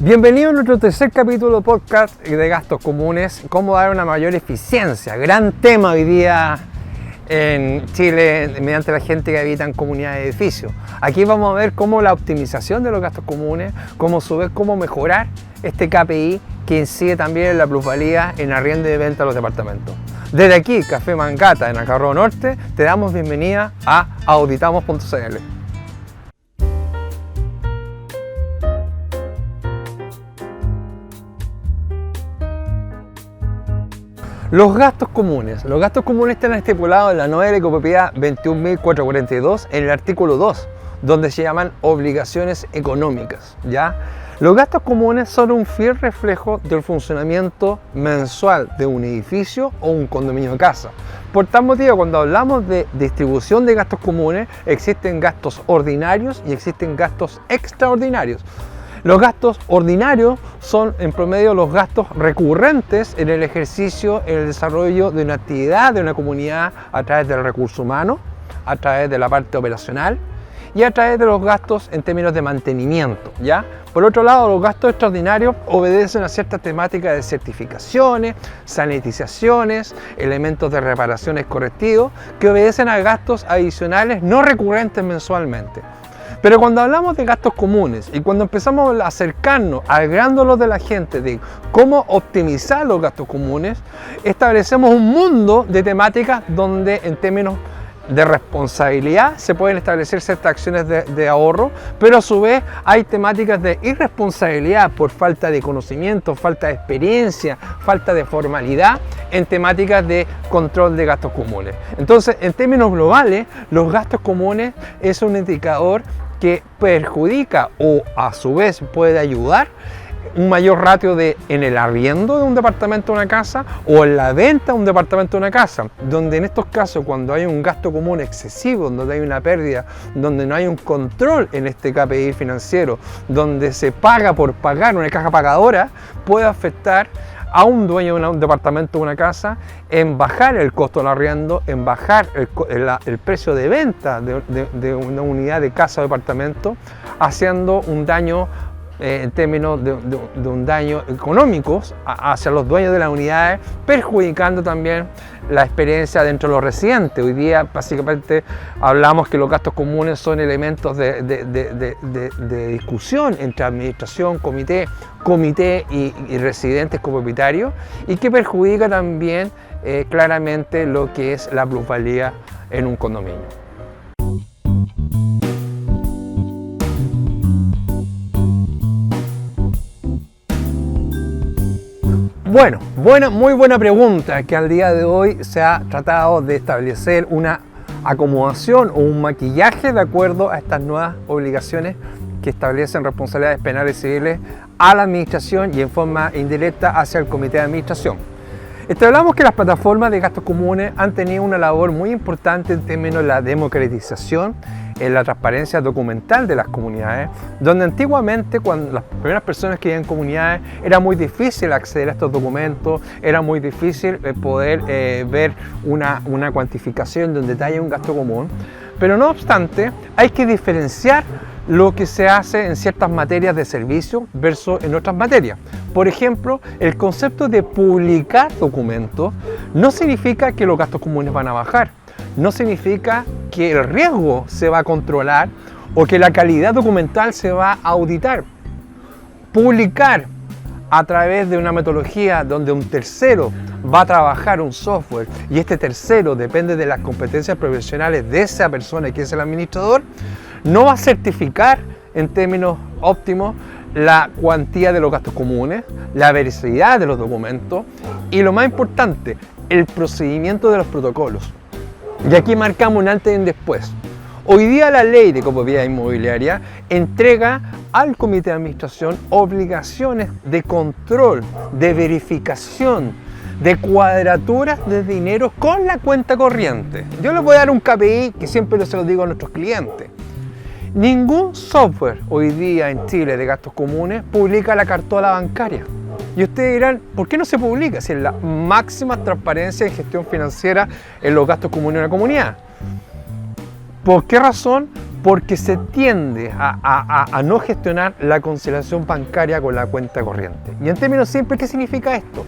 Bienvenido a nuestro tercer capítulo de podcast de gastos comunes, cómo dar una mayor eficiencia. Gran tema hoy día en Chile mediante la gente que habita en comunidades de edificios. Aquí vamos a ver cómo la optimización de los gastos comunes, cómo mejorar este KPI que incide también en la plusvalía en arriendo y venta de los departamentos. Desde aquí, Café Mangata en Acarrao Norte, te damos bienvenida a auditamos.cl. Los gastos comunes están estipulados en la nueva Ley de Copropiedad 21.442 en el artículo 2, donde se llaman obligaciones económicas, ¿ya? Los gastos comunes son un fiel reflejo del funcionamiento mensual de un edificio o un condominio de casa. Por tal motivo, cuando hablamos de distribución de gastos comunes, existen gastos ordinarios y existen gastos extraordinarios. Los gastos ordinarios son en promedio los gastos recurrentes en el ejercicio, en el desarrollo de una actividad de una comunidad a través del recurso humano, a través de la parte operacional y a través de los gastos en términos de mantenimiento, ¿ya? Por otro lado, los gastos extraordinarios obedecen a ciertas temáticas de certificaciones, sanitizaciones, elementos de reparaciones correctivos que obedecen a gastos adicionales no recurrentes mensualmente. Pero cuando hablamos de gastos comunes y cuando empezamos a acercarnos al gran dolor de la gente de cómo optimizar los gastos comunes, establecemos un mundo de temáticas donde en términos de responsabilidad se pueden establecer ciertas acciones de ahorro, pero a su vez hay temáticas de irresponsabilidad por falta de conocimiento, falta de experiencia, falta de formalidad en temáticas de control de gastos comunes. Entonces, en términos globales, los gastos comunes es un indicador que perjudica o a su vez puede ayudar un mayor ratio en el arriendo de un departamento o una casa o en la venta de un departamento o una casa, donde en estos casos cuando hay un gasto común excesivo, donde hay una pérdida, donde no hay un control en este KPI financiero, donde se paga por pagar una caja pagadora, puede afectar a un dueño de un departamento o una casa en bajar el costo del arriendo, en bajar el precio de venta de una unidad de casa o departamento, haciendo un daño en términos de un daño económico hacia los dueños de las unidades, perjudicando también la experiencia dentro de los residentes. Hoy día básicamente hablamos que los gastos comunes son elementos de discusión entre administración, comité y residentes copropietarios y que perjudica también claramente lo que es la plusvalía en un condominio. Muy buena pregunta, que al día de hoy se ha tratado de establecer una acomodación o un maquillaje de acuerdo a estas nuevas obligaciones que establecen responsabilidades penales y civiles a la administración y en forma indirecta hacia el comité de administración. Hablamos que las plataformas de gastos comunes han tenido una labor muy importante en términos de la democratización, en la transparencia documental de las comunidades, donde antiguamente cuando las primeras personas que vivían en comunidades era muy difícil acceder a estos documentos, era muy difícil poder ver una cuantificación de un detalle de un gasto común, pero no obstante hay que diferenciar lo que se hace en ciertas materias de servicio versus en otras materias. Por ejemplo, el concepto de publicar documentos no significa que los gastos comunes van a bajar, no significa que el riesgo se va a controlar o que la calidad documental se va a auditar. Publicar a través de una metodología donde un tercero va a trabajar un software y este tercero depende de las competencias profesionales de esa persona que es el administrador, no va a certificar en términos óptimos la cuantía de los gastos comunes, la veracidad de los documentos y lo más importante, el procedimiento de los protocolos. Y aquí marcamos un antes y un después. Hoy día la ley de copropiedad inmobiliaria entrega al comité de administración obligaciones de control, de verificación, de cuadraturas de dinero con la cuenta corriente. Yo les voy a dar un KPI que siempre se lo digo a nuestros clientes. Ningún software hoy día en Chile de gastos comunes publica la cartola bancaria. Y ustedes dirán, ¿por qué no se publica si es la máxima transparencia en gestión financiera en los gastos comunes de una comunidad? ¿Por qué razón? porque se tiende a no gestionar la conciliación bancaria con la cuenta corriente. Y en términos simples, ¿qué significa esto?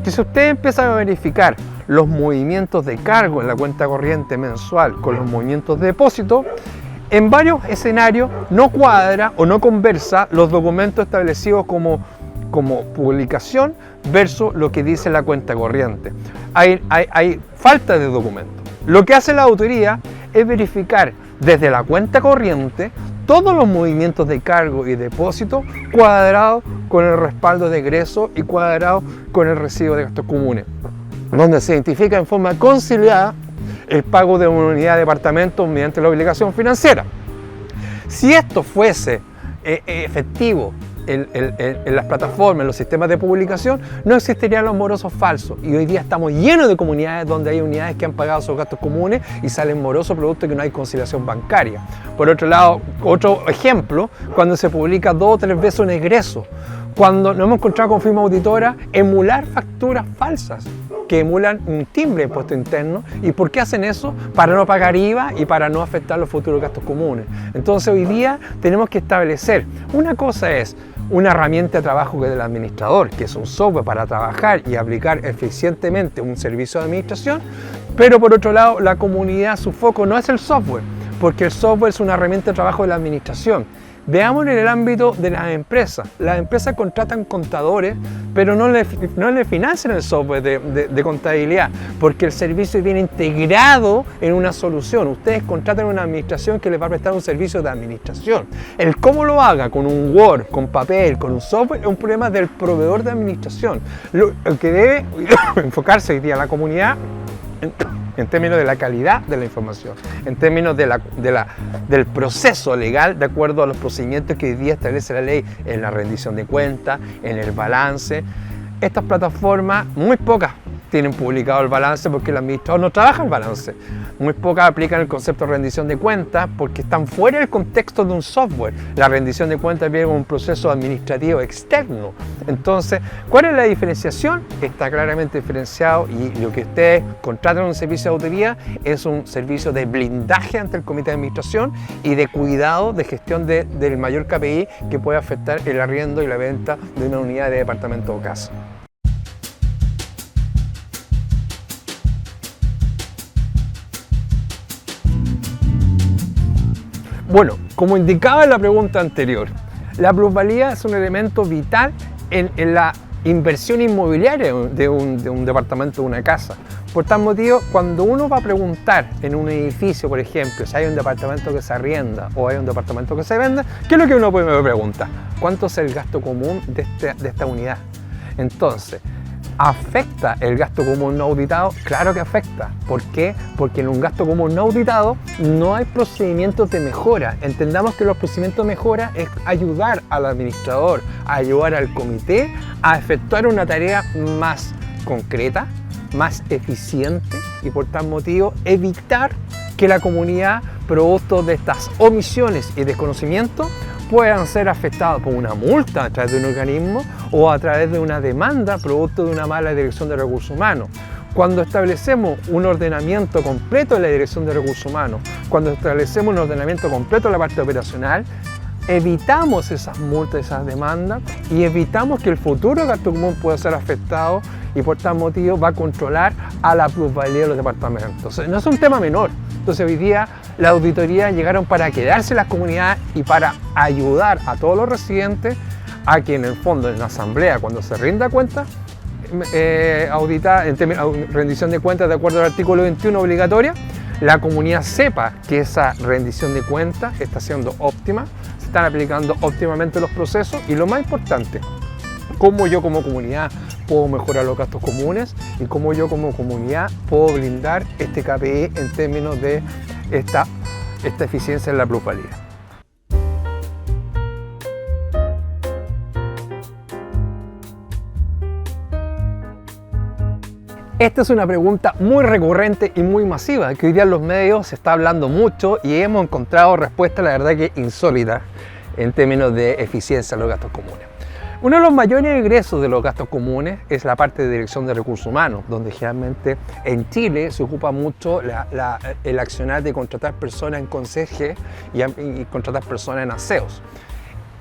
Que si usted empieza a verificar los movimientos de cargo en la cuenta corriente mensual con los movimientos de depósito, en varios escenarios no cuadra o no conversa los documentos establecidos como publicación versus lo que dice la cuenta corriente. Hay falta de documentos. Lo que hace la auditoría es verificar desde la cuenta corriente todos los movimientos de cargo y depósito cuadrados con el respaldo de egreso y cuadrados con el recibo de gastos comunes, donde se identifica en forma conciliada el pago de una unidad de departamento mediante la obligación financiera. Si esto fuese efectivo en las plataformas, en los sistemas de publicación, no existirían los morosos falsos. Y hoy día estamos llenos de comunidades donde hay unidades que han pagado sus gastos comunes y salen morosos producto de que no hay conciliación bancaria. Por otro lado, otro ejemplo, cuando se publica 2 o 3 veces un egreso, cuando nos hemos encontrado con firma auditora, emular facturas falsas que emulan un timbre de impuesto interno. ¿Y por qué hacen eso? Para no pagar IVA y para no afectar los futuros gastos comunes. Entonces hoy día tenemos que establecer, una cosa es una herramienta de trabajo que es del administrador, que es un software para trabajar y aplicar eficientemente un servicio de administración, pero por otro lado la comunidad, su foco no es el software, porque el software es una herramienta de trabajo de la administración. Veamos en el ámbito de las empresas. Las empresas contratan contadores, pero no le financian el software de contabilidad, porque el servicio viene integrado en una solución. Ustedes contratan una administración que les va a prestar un servicio de administración. El cómo lo haga, con un Word, con papel, con un software, es un problema del proveedor de administración. Lo que debe enfocarse hoy día la comunidad en términos de la calidad de la información, en términos del proceso legal de acuerdo a los procedimientos que hoy día establece la ley en la rendición de cuentas, en el balance. Estas plataformas, muy pocas tienen publicado el balance porque el administrador no trabaja el balance. Muy pocas aplican el concepto de rendición de cuentas porque están fuera del contexto de un software. La rendición de cuentas viene como un proceso administrativo externo. Entonces, ¿cuál es la diferenciación? Está claramente diferenciado y lo que ustedes contratan en un servicio de auditoría es un servicio de blindaje ante el comité de administración y de cuidado de gestión del mayor KPI que puede afectar el arriendo y la venta de una unidad de departamento o casa. Bueno, como indicaba en la pregunta anterior, la plusvalía es un elemento vital en la inversión inmobiliaria de un departamento o una casa. Por tal motivo, cuando uno va a preguntar en un edificio, por ejemplo, si hay un departamento que se arrienda o hay un departamento que se vende, ¿qué es lo que uno me pregunta? ¿Cuánto es el gasto común de esta unidad? Entonces, ¿afecta el gasto común no auditado? Claro que afecta. ¿Por qué? Porque en un gasto común no auditado no hay procedimientos de mejora. Entendamos que los procedimientos de mejora es ayudar al administrador, ayudar al comité a efectuar una tarea más concreta, más eficiente y por tal motivo evitar que la comunidad, producto de estas omisiones y desconocimiento, puedan ser afectados por una multa a través de un organismo o a través de una demanda producto de una mala dirección de recursos humanos. Cuando establecemos un ordenamiento completo de la dirección de recursos humanos, cuando establecemos un ordenamiento completo de la parte operacional, evitamos esas multas, esas demandas y evitamos que el futuro gasto común pueda ser afectado y por tal motivo va a controlar a la plusvalía de los departamentos. Entonces, no es un tema menor. Entonces hoy día la auditoría llegaron para quedarse en las comunidades y para ayudar a todos los residentes a que en el fondo en la asamblea cuando se rinda cuenta rendición de cuentas de acuerdo al artículo 21 obligatoria, la comunidad sepa que esa rendición de cuentas está siendo óptima, se están aplicando óptimamente los procesos y lo más importante, cómo yo como comunidad puedo mejorar los gastos comunes y cómo yo como comunidad puedo blindar este KPI en términos de esta eficiencia en la plusvalía. Esta es una pregunta muy recurrente y muy masiva, que hoy día en los medios se está hablando mucho y hemos encontrado respuestas, la verdad que insólitas, en términos de eficiencia en los gastos comunes. Uno de los mayores egresos de los gastos comunes es la parte de dirección de recursos humanos, donde generalmente en Chile se ocupa mucho el accionar de contratar personas en conserje y contratar personas en aseos.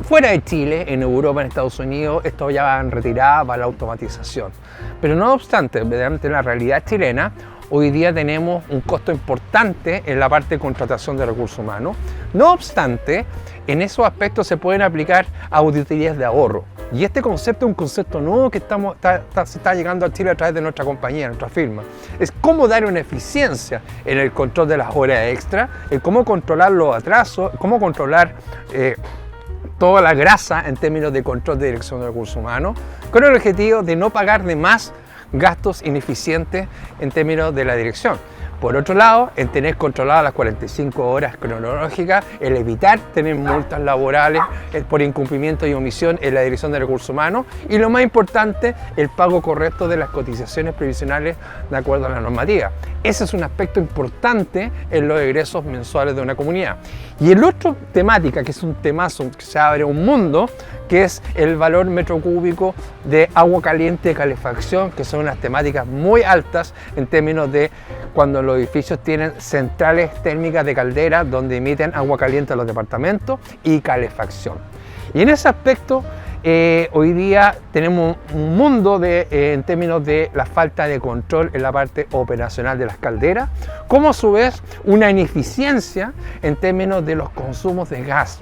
Fuera de Chile, en Europa, en Estados Unidos, esto ya va en retirada para la automatización. Pero no obstante, mediante la realidad chilena, hoy día tenemos un costo importante en la parte de contratación de recursos humanos. No obstante, en esos aspectos se pueden aplicar auditorías de ahorro. Y este concepto es un concepto nuevo que se está llegando a Chile a través de nuestra compañía, nuestra firma. Es cómo dar una eficiencia en el control de las horas extra, en cómo controlar los atrasos, cómo controlar toda la grasa en términos de control de dirección de recursos humanos, con el objetivo de no pagar de más gastos ineficientes en términos de la dirección. Por otro lado, en tener controladas las 45 horas cronológicas, el evitar tener multas laborales por incumplimiento y omisión en la dirección de recursos humanos y lo más importante, el pago correcto de las cotizaciones previsionales de acuerdo a la normativa. Ese es un aspecto importante en los egresos mensuales de una comunidad. Y el otro temática, que es un temazo, que se abre un mundo, que es el valor metro cúbico de agua caliente de calefacción, que son unas temáticas muy altas en términos de cuando los edificios tienen centrales térmicas de caldera donde emiten agua caliente a los departamentos y calefacción. Y en ese aspecto, hoy día tenemos un mundo en términos de la falta de control en la parte operacional de las calderas, como a su vez una ineficiencia en términos de los consumos de gas.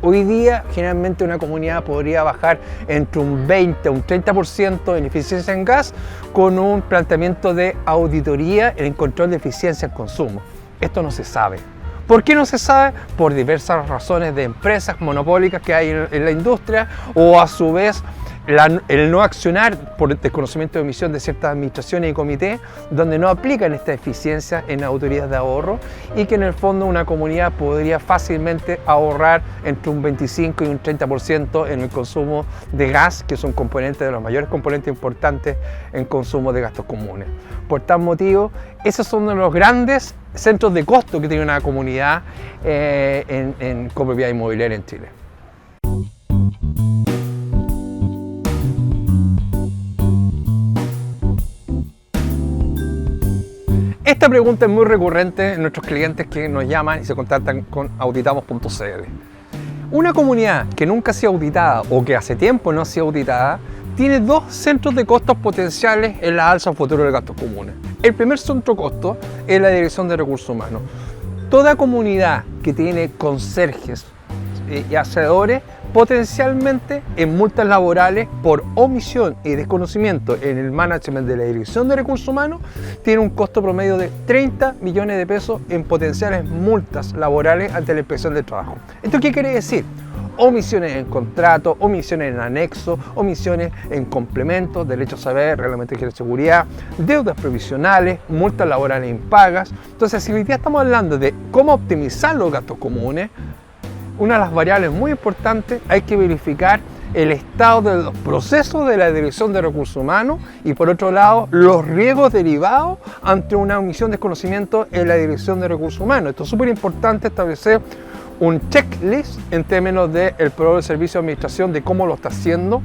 Hoy día, generalmente una comunidad podría bajar entre un 20 a un 30% en eficiencia en gas con un planteamiento de auditoría en el control de eficiencia en consumo. Esto no se sabe. ¿Por qué no se sabe? Por diversas razones de empresas monopólicas que hay en la industria o a su vez el no accionar por desconocimiento de omisión de ciertas administraciones y comités donde no aplican esta eficiencia en autoridades de ahorro y que en el fondo una comunidad podría fácilmente ahorrar entre un 25 y un 30% en el consumo de gas, que son componentes de los mayores componentes importantes en consumo de gastos comunes. Por tal motivo, esos son uno de los grandes centros de costo que tiene una comunidad en copropiedad inmobiliaria en Chile. Esta pregunta es muy recurrente en nuestros clientes que nos llaman y se contactan con auditamos.cl. Una comunidad que nunca ha sido auditada o que hace tiempo no ha sido auditada tiene dos centros de costos potenciales en la alza futuro de gastos comunes. El primer centro de costo es la dirección de recursos humanos. Toda comunidad que tiene conserjes y hacedores potencialmente en multas laborales por omisión y desconocimiento en el management de la dirección de recursos humanos tiene un costo promedio de 30 millones de pesos en potenciales multas laborales ante la Inspección del Trabajo. ¿Esto qué quiere decir? Omisiones en contrato, omisiones en anexo, omisiones en complementos, derecho a saber, reglamento de seguridad, deudas provisionales, multas laborales impagas. Entonces, si hoy día estamos hablando de cómo optimizar los gastos comunes, una de las variables muy importantes, hay que verificar el estado de los procesos de la dirección de recursos humanos y por otro lado los riesgos derivados ante una omisión de desconocimiento en la dirección de recursos humanos. Esto es súper importante establecer un checklist en términos del proveedor de servicio de administración de cómo lo está haciendo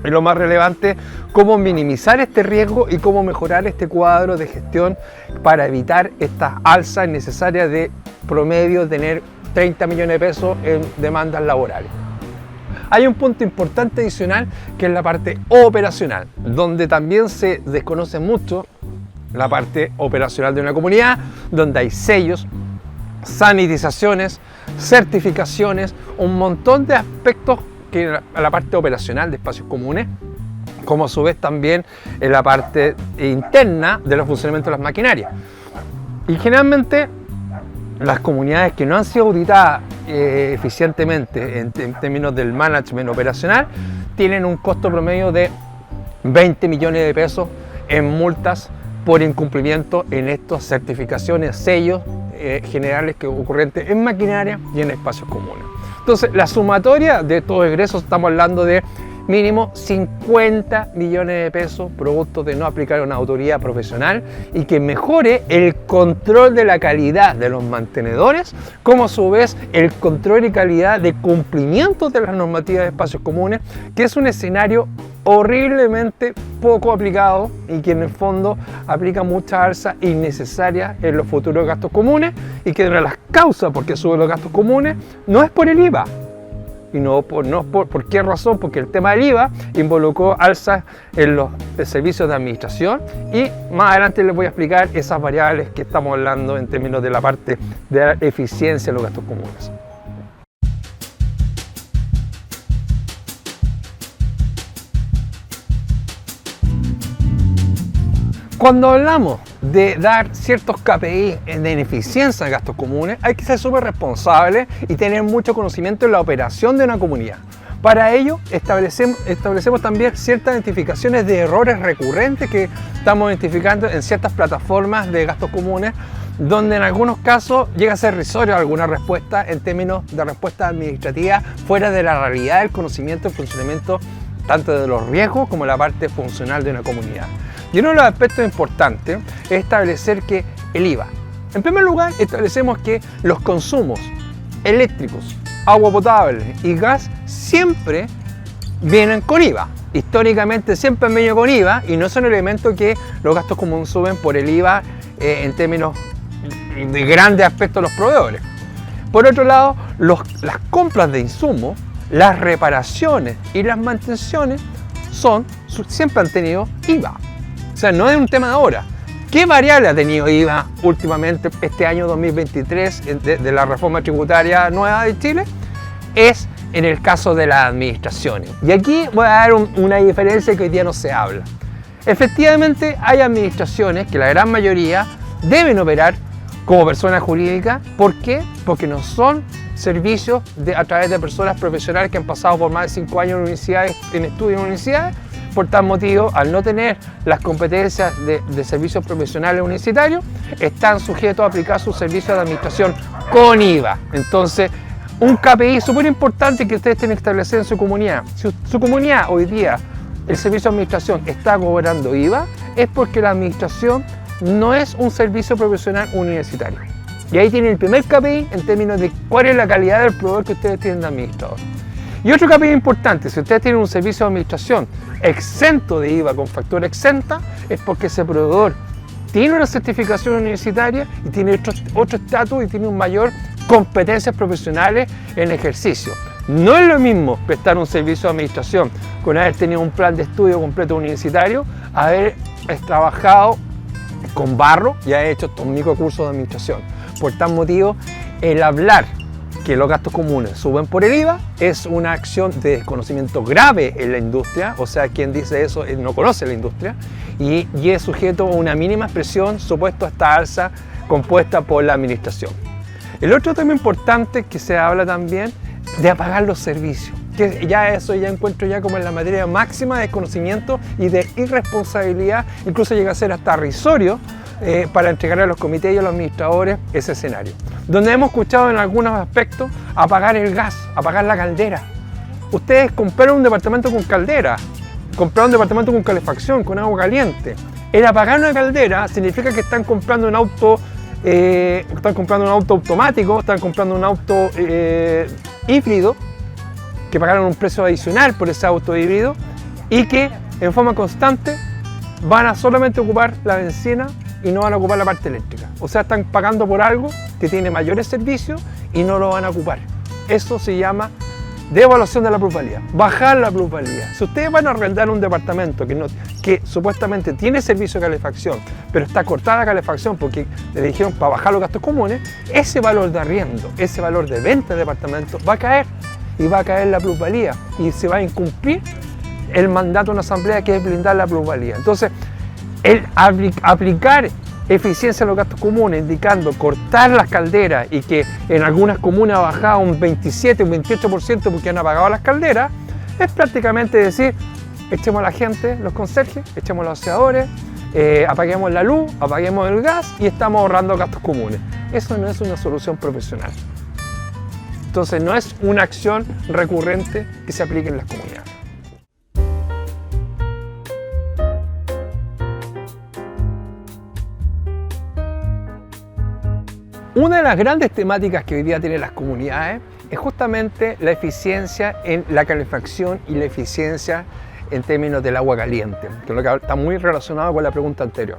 y lo más relevante, cómo minimizar este riesgo y cómo mejorar este cuadro de gestión para evitar estas alzas necesarias de promedio tener 30 millones de pesos en demandas laborales. Hay un punto importante adicional que es la parte operacional, donde también se desconoce mucho la parte operacional de una comunidad, donde hay sellos, sanitizaciones, certificaciones, un montón de aspectos que en la parte operacional de espacios comunes, como a su vez también en la parte interna de los funcionamientos de las maquinarias. Y generalmente las comunidades que no han sido auditadas eficientemente en términos del management operacional tienen un costo promedio de 20 millones de pesos en multas por incumplimiento en estas certificaciones, sellos generales que ocurrentes en maquinaria y en espacios comunes. Entonces, la sumatoria de estos egresos, estamos hablando de mínimo 50 millones de pesos producto de no aplicar una autoridad profesional y que mejore el control de la calidad de los mantenedores, como a su vez el control y calidad de cumplimiento de las normativas de espacios comunes, que es un escenario horriblemente poco aplicado y que en el fondo aplica mucha alza innecesaria en los futuros gastos comunes, y que una de las causas por qué suben los gastos comunes no es por el IVA. Y ¿por qué razón? Porque el tema del IVA involucró alzas en los servicios de administración, y más adelante les voy a explicar esas variables que estamos hablando en términos de la parte de la eficiencia de los gastos comunes. Cuando hablamos de dar ciertos KPI en eficiencia de gastos comunes, hay que ser súper responsable y tener mucho conocimiento en la operación de una comunidad. Para ello, establecemos también ciertas identificaciones de errores recurrentes que estamos identificando en ciertas plataformas de gastos comunes, donde en algunos casos llega a ser irrisorio alguna respuesta en términos de respuesta administrativa fuera de la realidad del conocimiento y funcionamiento tanto de los riesgos como la parte funcional de una comunidad. Y uno de los aspectos importantes es establecer que el IVA. En primer lugar, establecemos que los consumos eléctricos, agua potable y gas siempre vienen con IVA. Históricamente siempre han venido con IVA y no son elementos que los gastos comunes suben por el IVA en términos de grandes aspectos de los proveedores. Por otro lado, las compras de insumos, las reparaciones y las mantenciones siempre han tenido IVA. O sea, no es un tema de ahora. ¿Qué variable ha tenido IVA últimamente este año 2023 de la reforma tributaria nueva de Chile? Es en el caso de las administraciones. Y aquí voy a dar una diferencia que hoy día no se habla. Efectivamente, hay administraciones que la gran mayoría deben operar como personas jurídicas. ¿Por qué? Porque no son servicios a través de personas profesionales que han pasado por más de 5 años en estudios en universidades. Por tal motivo, al no tener las competencias de servicios profesionales universitarios, están sujetos a aplicar sus servicios de administración con IVA. Entonces, un KPI súper importante que ustedes tienen que establecer en su comunidad. Si su comunidad hoy día, el servicio de administración está cobrando IVA, es porque la administración no es un servicio profesional universitario. Y ahí tienen el primer KPI en términos de cuál es la calidad del proveedor que ustedes tienen de administrador. Y otro KPI importante, si ustedes tienen un servicio de administración exento de IVA con factura exenta, es porque ese proveedor tiene una certificación universitaria y tiene otro estatus y tiene un mayor competencias profesionales en ejercicio. No es lo mismo prestar un servicio de administración con haber tenido un plan de estudio completo universitario, haber trabajado con barro y haber hecho un microcurso de administración. Por tal motivo, el hablar que los gastos comunes suben por el IVA es una acción de desconocimiento grave en la industria. O sea, quien dice eso no conoce la industria y es sujeto a una mínima expresión supuesto a esta alza compuesta por la administración. El otro tema importante que se habla también de apagar los servicios, que ya encuentro ya como en la materia máxima de desconocimiento y de irresponsabilidad, incluso llega a ser hasta irrisorio para entregar a los comités y a los administradores ese escenario. Donde hemos escuchado en algunos aspectos apagar el gas, apagar la caldera. Ustedes compraron un departamento con caldera, compraron un departamento con calefacción, con agua caliente. El apagar una caldera significa que están comprando un auto automático, están comprando un auto híbrido, que pagaron un precio adicional por ese auto híbrido y que en forma constante van a solamente ocupar la bencina y no van a ocupar la parte eléctrica. O sea, están pagando por algo que tiene mayores servicios y no lo van a ocupar. Eso se llama devaluación de la plusvalía, bajar la plusvalía. Si ustedes van a arrendar un departamento que supuestamente tiene servicio de calefacción, pero está cortada la calefacción porque le dijeron para bajar los gastos comunes, ese valor de arriendo, ese valor de venta de departamento va a caer y va a caer la plusvalía y se va a incumplir el mandato de una asamblea, que es blindar la plusvalía. Entonces, el aplicar eficiencia en los gastos comunes, indicando cortar las calderas y que en algunas comunas ha bajado un 27, un 28% porque han apagado las calderas, es prácticamente decir, echemos a la gente, los conserjes, echemos a los aseadores, apaguemos la luz, apaguemos el gas y estamos ahorrando gastos comunes. Eso no es una solución profesional. Entonces no es una acción recurrente que se aplique en las comunidades. Una de las grandes temáticas que hoy día tienen las comunidades es justamente la eficiencia en la calefacción y la eficiencia en términos del agua caliente, que es lo que está muy relacionado con la pregunta anterior.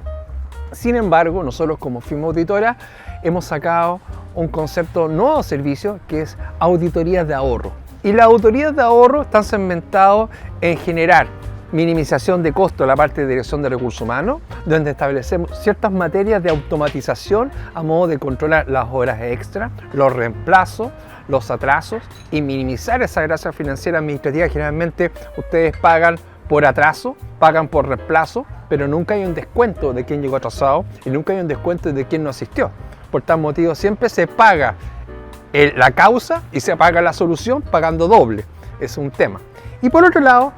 Sin embargo, nosotros como firma auditora hemos sacado un concepto nuevo de servicio que es auditorías de ahorro. Y las auditorías de ahorro están segmentadas en generar minimización de costo en la parte de dirección de recursos humanos, donde establecemos ciertas materias de automatización a modo de controlar las horas extras, los reemplazos, los atrasos y minimizar esa grasa financiera administrativa. Generalmente ustedes pagan por atraso, pagan por reemplazo, pero nunca hay un descuento de quien llegó atrasado y nunca hay un descuento de quien no asistió. Por tal motivo siempre se paga la causa y se paga la solución pagando doble. Es un tema. Y por otro lado,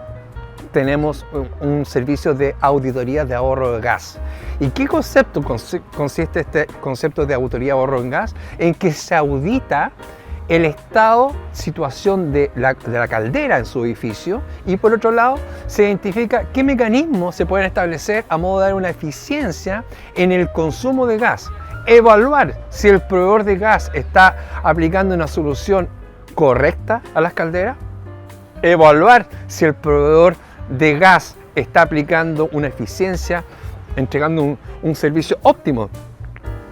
tenemos un servicio de auditoría de ahorro de gas. ¿Y qué concepto consiste este concepto de auditoría de ahorro en gas? En que se audita el estado, situación de la caldera en su edificio, y por otro lado se identifica qué mecanismos se pueden establecer a modo de dar una eficiencia en el consumo de gas. Evaluar si el proveedor de gas está aplicando una solución correcta a las calderas. Evaluar si el proveedor de gas está aplicando una eficiencia, entregando un servicio óptimo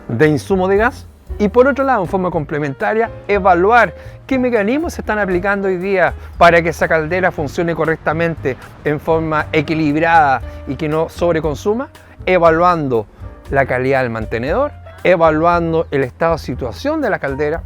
de insumo de gas. Y por otro lado, en forma complementaria, evaluar qué mecanismos se están aplicando hoy día para que esa caldera funcione correctamente en forma equilibrada y que no sobreconsuma, evaluando la calidad del mantenedor, evaluando el estado de situación de la caldera.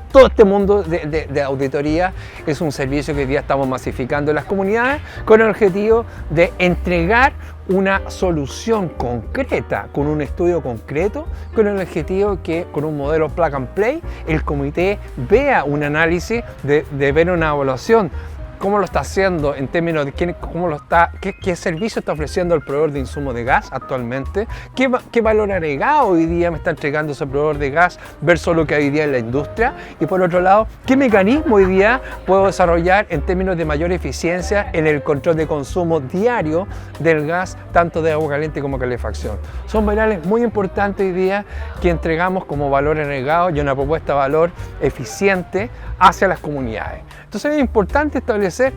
Todo este mundo de auditoría es un servicio que hoy día estamos masificando en las comunidades con el objetivo de entregar una solución concreta, con un estudio concreto, con el objetivo que con un modelo plug and play el comité vea un análisis de ver una evaluación. ¿Cómo lo está haciendo en términos de qué servicio está ofreciendo el proveedor de insumo de gas actualmente? ¿Qué valor agregado hoy día me está entregando ese proveedor de gas versus lo que hay hoy día en la industria? Y por otro lado, ¿qué mecanismo hoy día puedo desarrollar en términos de mayor eficiencia en el control de consumo diario del gas, tanto de agua caliente como calefacción? Son variables muy importantes hoy día que entregamos como valor agregado y una propuesta de valor eficiente hacia las comunidades. Entonces es importante establecer,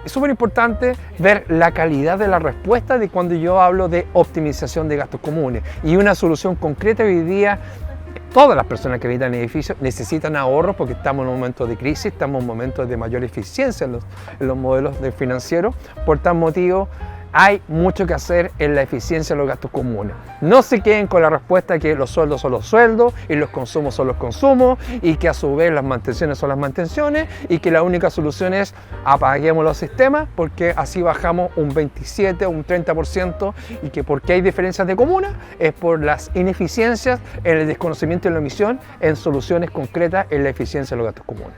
es súper importante ver la calidad de la respuesta de cuando yo hablo de optimización de gastos comunes. Y una solución concreta hoy día, todas las personas que habitan edificios necesitan ahorros porque estamos en un momento de crisis, estamos en un momento de mayor eficiencia en los modelos financieros. Por tal motivo, hay mucho que hacer en la eficiencia de los gastos comunes. No se queden con la respuesta que los sueldos son los sueldos y los consumos son los consumos y que a su vez las mantenciones son las mantenciones y que la única solución es apaguemos los sistemas porque así bajamos un 27 o un 30% y que porque hay diferencias de comunas es por las ineficiencias en el desconocimiento y la omisión en soluciones concretas en la eficiencia de los gastos comunes.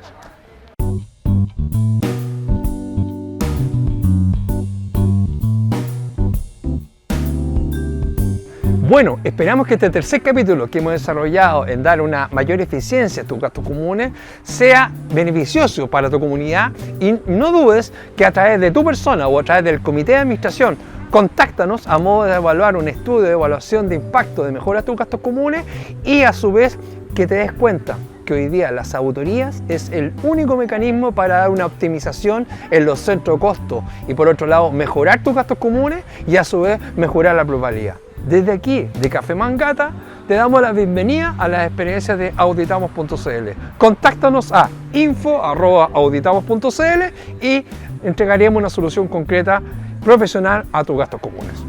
Bueno, esperamos que este tercer capítulo que hemos desarrollado en dar una mayor eficiencia a tus gastos comunes sea beneficioso para tu comunidad y no dudes que a través de tu persona o a través del comité de administración contáctanos a modo de evaluar un estudio de evaluación de impacto de mejora de tus gastos comunes y a su vez que te des cuenta que hoy día las auditorías es el único mecanismo para dar una optimización en los centros de costo y por otro lado mejorar tus gastos comunes y a su vez mejorar la plusvalía. Desde aquí, de Café Mangata, te damos la bienvenida a las experiencias de auditamos.cl. Contáctanos a info@auditamos.cl y entregaremos una solución concreta profesional a tus gastos comunes.